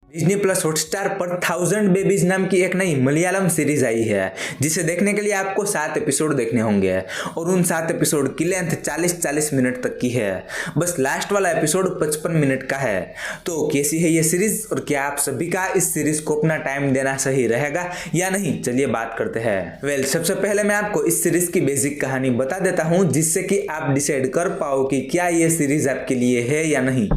Disney plus Hotstar पर 1000 babies नाम की एक नई मलयालम सीरीज आई है जिसे देखने के लिए आपको 7 एपिसोड देखने होंगे और उन 7 एपिसोड की लेंथ 40-40 मिनट तक की है। बस लास्ट वाला एपिसोड 55 मिनट का है। तो कैसी है ये सीरीज और क्या आप सभी का इस सीरीज को अपना टाइम देना सही रहेगा या नहीं, चलिए बात करते हैं। सबसे पहले मैं आपको इस सीरीज की बेसिक कहानी बता देता हूँ जिससे कि आप डिसाइड कर पाओ कि क्या ये सीरीज आपके लिए है या नहीं।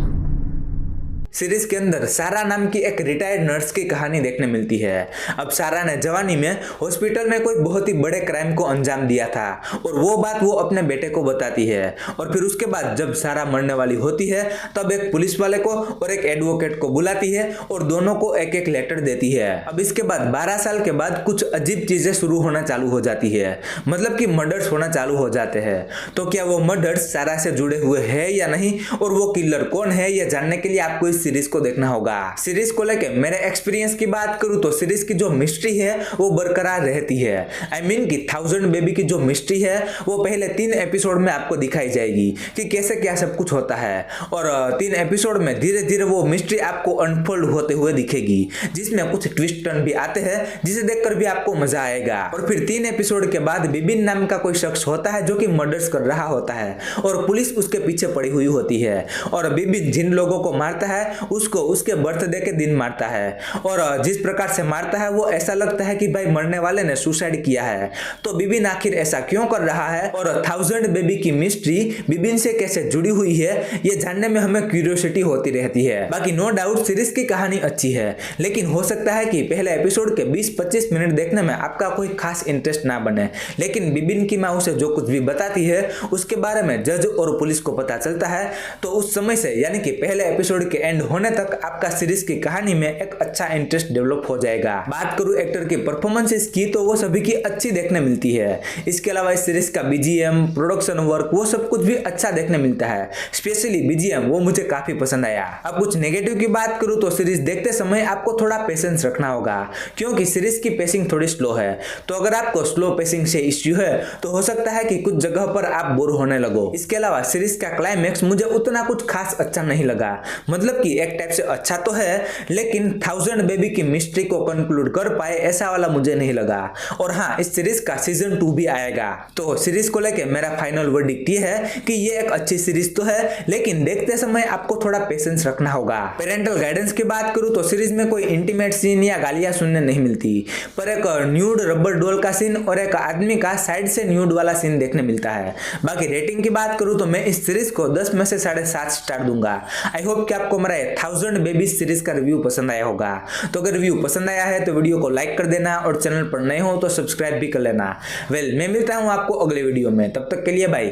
सीरीज के अंदर सारा नाम की एक रिटायर्ड नर्स की कहानी देखने मिलती है। अब सारा ने जवानी में हॉस्पिटल में कोई बहुत ही बड़े क्राइम को अंजाम दिया था और वो बात वो अपने बेटे को बताती है। और फिर उसके बाद जब सारा मरने वाली होती है तब एक पुलिस वाले को और एक एडवोकेट को बुलाती है और दोनों को एक एक लेटर देती है। अब इसके बाद 12 साल के बाद कुछ अजीब चीजें शुरू होना चालू हो जाती है, मतलब कि मर्डर्स होना चालू हो जाते हैं। तो क्या वो मर्डर्स सारा से जुड़े हुए हैं या नहीं और वो किलर कौन है, यह जानने के लिए आपको इस सीरीज को देखना होगा। सीरीज को लेके मेरे एक्सपीरियंस की बात करूं तो सीरीज की जो मिस्ट्री है वो बरकरार रहती है। आई मीन कि 1000 बेबी की जो मिस्ट्री है वो पहले 3 एपिसोड में आपको दिखाई जाएगी कि कैसे क्या सब कुछ होता है और 3 एपिसोड में धीरे धीरे वो मिस्ट्री आपको अनफोल्ड होते हुए दिखेगी, जिसमें कुछ ट्विस्ट टर्न भी आते हैं जिसे देखकर भी आपको मजा आएगा। और फिर 3 एपिसोड के बाद बिबिन नाम का कोई शख्स होता है जो कि मर्डर्स कर रहा होता है और पुलिस उसके पीछे पड़ी हुई होती है और बिबिन जिन लोगों को मारता है उसको उसके बर्थडे के दिन मारता है और जिस प्रकार से मारता है वो ऐसा लगता है कि भाई मरने वाले ने सुसाइड किया है। तो बिबिन आखिर ऐसा क्यों कर रहा है और 1000 बेबी की मिस्ट्री बिबिन से कैसे जुड़ी हुई है ये जानने में हमें क्यूरियोसिटी होती रहती है। बाकी नो डाउट सीरीज की कहानी अच्छी है, लेकिन हो सकता है कि पहले एपिसोड के 20-25 मिनट देखने में आपका कोई खास इंटरेस्ट ना बने, लेकिन बिबिन की माँ उसे जो कुछ भी बताती है उसके बारे में जज और पुलिस को पता चलता है। तो उस समय से यानी कि पहले एपिसोड के एंड होने तक आपका सीरीज की कहानी में एक अच्छा इंटरेस्ट डेवलप हो जाएगा। बात करूं एक्टर की परफॉर्मेंसेस की तो वो सभी की अच्छी देखने मिलती है। इसके अलावा इस सीरीज का बीजीएम, प्रोडक्शन वर्क वो सब कुछ भी अच्छा देखने मिलता है। स्पेशली बीजीएम वो मुझे काफी पसंद आया। अब कुछ नेगेटिव की बात करूं तो सीरीज देखते समय आपको थोड़ा पेशेंस रखना होगा क्योंकि सीरीज की पेसिंग थोड़ी स्लो है। तो अगर आपको स्लो पेसिंग से इश्यू है तो हो सकता है कि कुछ जगह पर आप बोर होने लगो। इसके अलावा सीरीज का क्लाइमैक्स मुझे उतना कुछ खास अच्छा नहीं लगा, मतलब कि एक टाइप से अच्छा तो है लेकिन 1000 बेबी की मिस्ट्री को कंक्लूड कर पाए ऐसा वाला मुझे नहीं लगा। और हाँ, इस सीरीज का सीजन 2 भी आएगा। तो सीरीज को लेके मेरा फाइनल वर्डिक्ट ये है कि ये एक अच्छी सीरीज तो है, लेकिन देखते समय आपको थोड़ा पेशेंस रखना होगा। पेरेंटल गाइडेंस की बात करूं तो सीरीज में कोई इंटीमेट सीन या गालियां सुनने नहीं मिलती, पर एक न्यूड रबर डॉल का सीन और एक आदमी का साइड से न्यूड वाला सीन देखने मिलता है। बाकी रेटिंग की बात करूं तो मैं इस सीरीज को 10 में से 7.5 स्टार दूंगा। आई होप कि आपको मेरा 1000 बेबी सीरीज का रिव्यू पसंद आया होगा। तो अगर रिव्यू पसंद आया है तो वीडियो को लाइक कर देना और चैनल पर नए हो तो सब्सक्राइब भी कर लेना। मैं मिलता हूं आपको अगले वीडियो में, तब तक के लिए बाय।